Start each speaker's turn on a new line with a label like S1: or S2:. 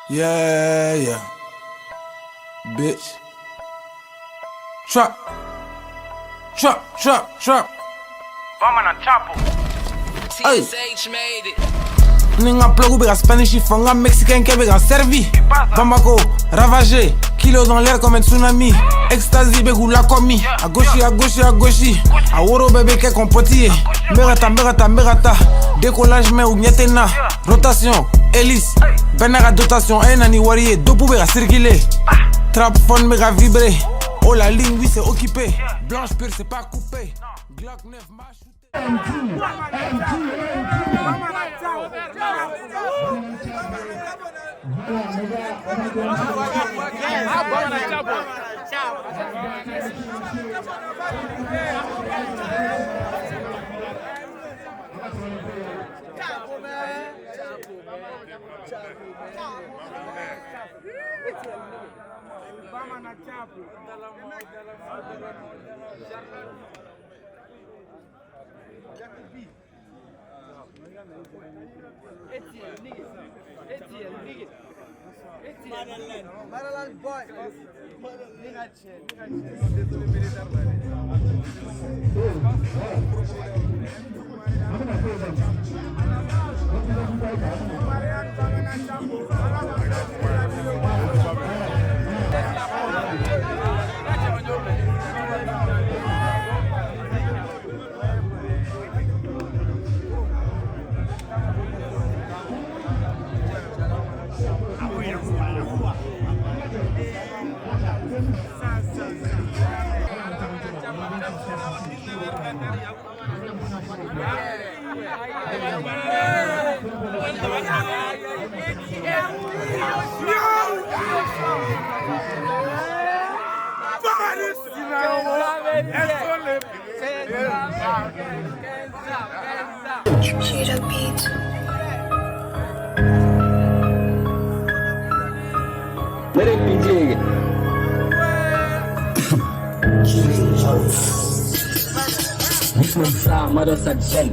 S1: Yeah, bitch. Trap.
S2: Bamanan Chapo.
S3: TSH made it.
S1: Ninga plug bega Spanish fanga Mexicain bega servi. Bamako ravagé, kilo dans l'air comme un tsunami. Ecstasy begou la commis. À gauche. A woro bébé qu'est compotillé. Merata. Décollage mais ou nyetena. Rotation, hélice. Benara dotation, nani warrié. Deux poubelles à circuler. Trap phone méga vibré. Oh la ligne oui c'est occupé. Blanche pure c'est pas coupé. Glock 9 m'a shooté.
S2: Bamanan Chapo. Motherlandboy.
S4: Nereye gidecek? Sama dosa jen.